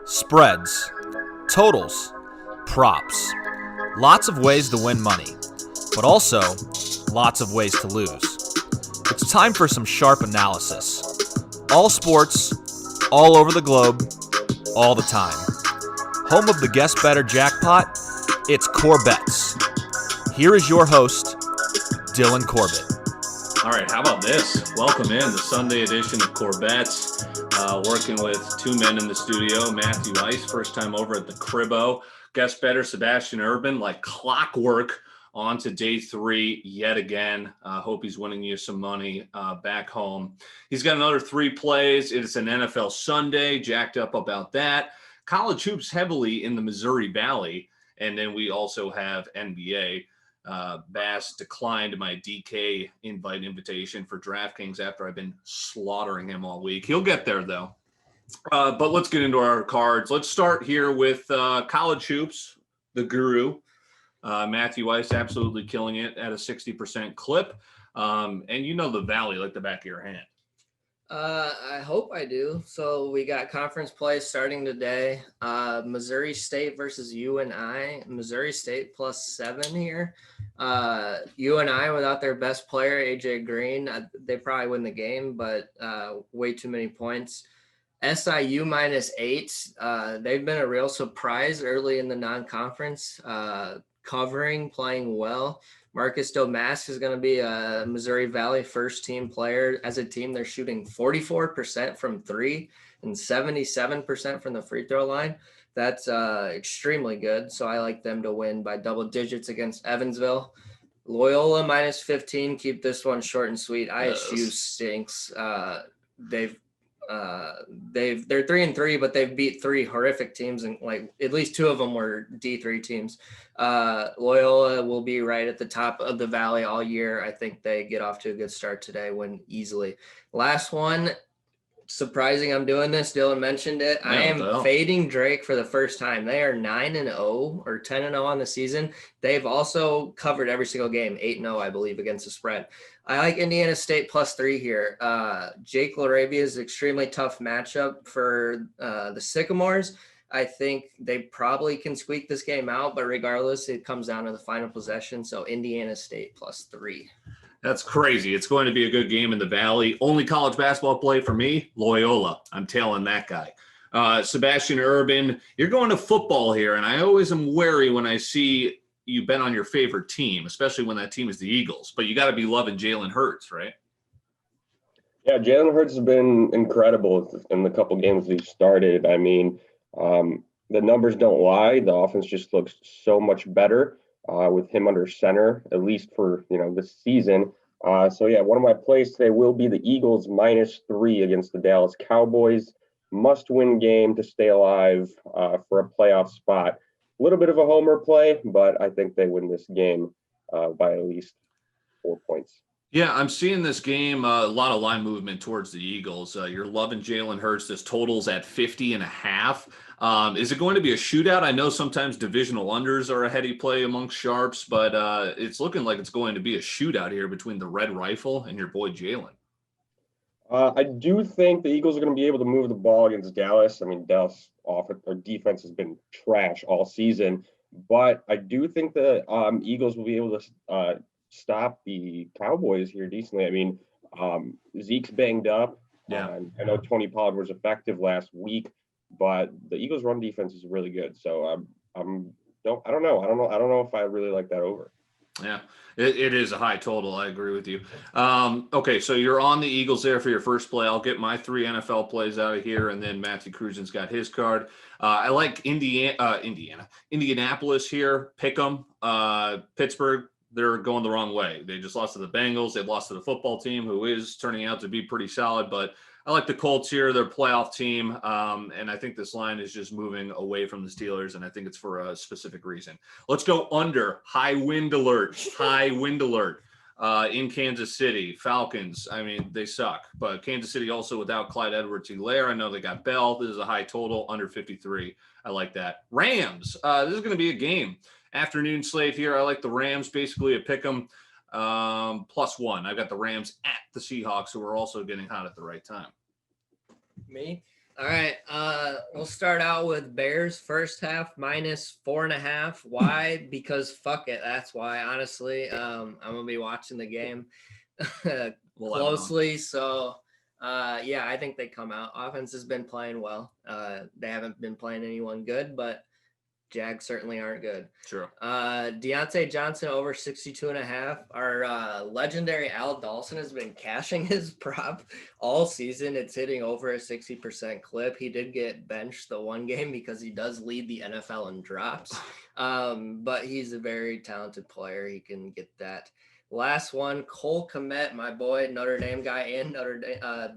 spreads, totals, props. Lots of ways to win money, but also lots of ways to lose. It's time for some sharp analysis. All sports, all over the globe, all the time. Home of the Guess Better jackpot, it's CorBET. Here is your host, Dylan Corbett. All right, how about this? Welcome in the Sunday edition of CorBET. Working with two men in the studio, Matthew Ice, first time over at the Cribbo. Guess Bettor Sebastian Urban, like clockwork, on to day three yet again. Hope he's winning you some money back home. He's got another 3 plays. It's an NFL Sunday, jacked up about that. College hoops heavily in the Missouri Valley. And then we also have NBA. Bass declined my DK invitation for DraftKings after I've been slaughtering him all week. He'll get there, though. But let's get into our cards. Let's start here with college hoops, the guru. Matthew Ice absolutely killing it at a 60% clip. And you know the Valley like the back of your hand. I hope I do. So we got conference play starting today. Missouri State versus UNI. Missouri State +7 here. UNI without their best player, AJ Green, they probably win the game, but way too many points. SIU -8. They've been a real surprise early in the non-conference, covering, playing well. Marcus Domask is going to be a Missouri Valley first-team player. As a team, they're shooting 44% from three and 77% from the free throw line. That's extremely good. So I like them to win by double digits against Evansville. Loyola -15. Keep this one short and sweet. ISU stinks. They're 3-3, but they've beat 3 horrific teams, and like at least 2 of them were D3 teams. Loyola will be right at the top of the Valley all year. I think they get off to a good start today, win easily. Last one, surprising I'm doing this. Dylan mentioned it. I am fading Drake for the first time. They are 9-0 or 10-0 on the season. They've also covered every single game, 8-0, I believe, against the spread. I like Indiana State +3 here. Jake LaRavia is an extremely tough matchup for the Sycamores. I think they probably can squeak this game out, but regardless, it comes down to the final possession. So Indiana State +3. That's crazy. It's going to be a good game in the Valley. Only college basketball play for me, Loyola. I'm tailing that guy. Sebastian Urban, you're going to football here, and I always am wary when I see you bet on your favorite team, especially when that team is the Eagles. But you got to be loving Jalen Hurts, right? Yeah, Jalen Hurts has been incredible in the couple games we've started. I mean, the numbers don't lie. The offense just looks so much better with him under center, at least for this season. So yeah, one of my plays today will be the Eagles -3 against the Dallas Cowboys. Must-win game to stay alive for a playoff spot. A little bit of a homer play, but I think they win this game by at least 4 points. Yeah, I'm seeing this game, a lot of line movement towards the Eagles. You're loving Jalen Hurts. This total's at 50.5. Is it going to be a shootout? I know sometimes divisional unders are a heady play amongst sharps, but it's looking like it's going to be a shootout here between the Red Rifle and your boy Jalen. I do think the Eagles are going to be able to move the ball against Dallas. I mean, Dallas their defense has been trash all season, but I do think the Eagles will be able to stop the Cowboys here decently. I mean, Zeke's banged up. Yeah, I know Tony Pollard was effective last week, but the Eagles' run defense is really good. So I don't know if I really like that over. Yeah, it is a high total. I agree with you. Okay, so you're on the Eagles there for your first play. I'll get my 3 NFL plays out of here, and then Matthew Cruzen's got his card. I like Indianapolis here. Pick 'em. Pittsburgh, they're going the wrong way. They just lost to the Bengals. They lost to the football team, who is turning out to be pretty solid, but I like the Colts here. They're a playoff team, and I think this line is just moving away from the Steelers, and I think it's for a specific reason. Let's go under. High wind alert. High wind alert in Kansas City. Falcons, I mean, they suck, but Kansas City also without Clyde Edwards-Helaire. I know they got Bell. This is a high total, under 53. I like that. Rams, this is going to be a game. Afternoon slate here. I like the Rams, basically a pick 'em. +1. I've got the Rams at the Seahawks, who are also getting hot at the right time. Me? All right. We'll start out with Bears first half -4.5. Why? Because fuck it. That's why. Honestly, I'm gonna be watching the game closely. So, yeah, I think they come out. Offense has been playing well. They haven't been playing anyone good, but Jags certainly aren't good. Sure. Deontay Johnson over 62.5. Our legendary Al Dawson has been cashing his prop all season. It's hitting over a 60% clip. He did get benched the one game because he does lead the NFL in drops. But he's a very talented player. He can get that. Last one, Cole Kmet, my boy, Notre Dame guy and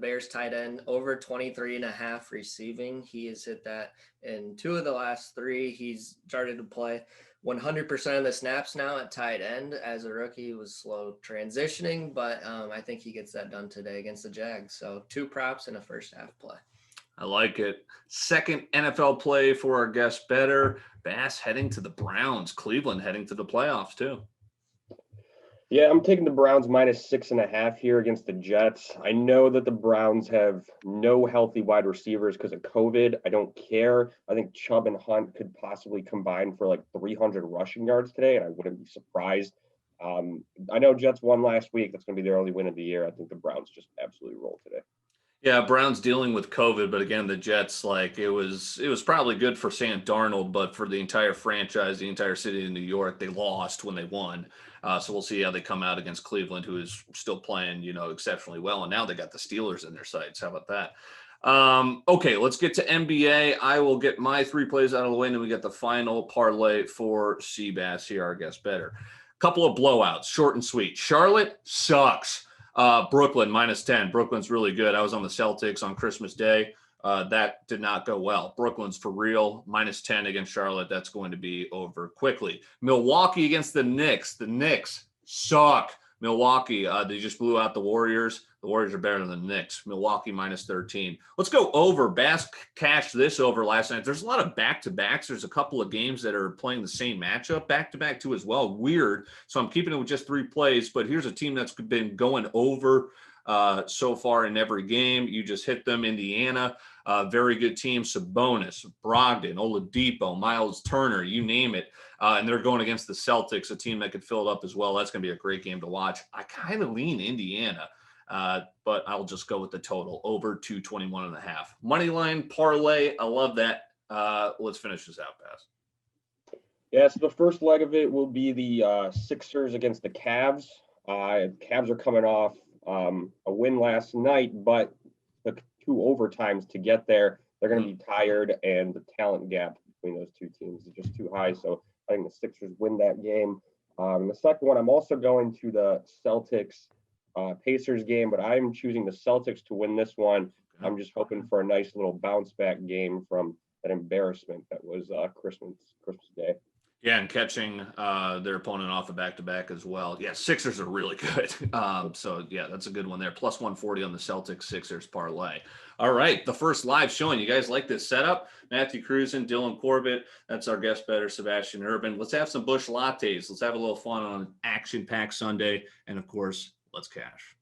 Bears tight end, over 23.5 receiving. He has hit that in 2 of the last 3. He's started to play 100% of the snaps now at tight end. As a rookie, he was slow transitioning, but I think he gets that done today against the Jags. So 2 props in a first half play. I like it. Second NFL play for our guest Bettor. Bass heading to the Browns. Cleveland heading to the playoffs too. Yeah, I'm taking the Browns -6.5 here against the Jets. I know that the Browns have no healthy wide receivers because of COVID. I don't care. I think Chubb and Hunt could possibly combine for like 300 rushing yards today, and I wouldn't be surprised. I know Jets won last week. That's going to be their only win of the year. I think the Browns just absolutely roll today. Yeah, Browns dealing with COVID, but again, the Jets, like it was probably good for Sam Darnold, but for the entire franchise, the entire city of New York, they lost when they won. So we'll see how they come out against Cleveland, who is still playing, exceptionally well. And now they got the Steelers in their sights. How about that? Okay, let's get to NBA. I will get my 3 plays out of the way, and then we get the final parlay for Seabass here, our guest Bettor. Couple of blowouts, short and sweet. Charlotte sucks. Brooklyn -10. Brooklyn's really good. I was on the Celtics on Christmas Day. That did not go well. Brooklyn's for real. -10 against Charlotte. That's going to be over quickly. Milwaukee against the Knicks. The Knicks suck. Milwaukee, they just blew out the Warriors. The Warriors are better than the Knicks. Milwaukee -13. Let's go over. Bass cashed this over last night. There's a lot of back-to-backs. There's a couple of games that are playing the same matchup back-to-back too as well. Weird. So I'm keeping it with just 3 plays, but here's a team that's been going over so far in every game. You just hit them. Indiana, very good team. Sabonis, Brogdon, Oladipo, Miles Turner, you name it. And they're going against the Celtics, a team that could fill it up as well. That's going to be a great game to watch. I kind of lean Indiana, but I'll just go with the total, over 221.5. Moneyline parlay, I love that. Let's finish this out, Bass. Yeah, so the first leg of it will be the Sixers against the Cavs. Cavs are coming off a win last night, but took 2 overtimes to get there. They're going to be tired, and the talent gap between those 2 teams is just too high. So I think the Sixers win that game. The second one, I'm also going to the Celtics Pacers game, but I'm choosing the Celtics to win this one. I'm just hoping for a nice little bounce back game from that embarrassment that was Christmas Day. Yeah, and catching their opponent off a back-to-back as well. Yeah, Sixers are really good. So, yeah, that's a good one there. Plus 140 on the Celtics Sixers parlay. All right, the first live showing. You guys like this setup? Matthew Cruzen, Dylan CorBET. That's our guest Bettor Sebastian Urban. Let's have some Busch lattes. Let's have a little fun on an action-packed Sunday. And, of course, let's cash.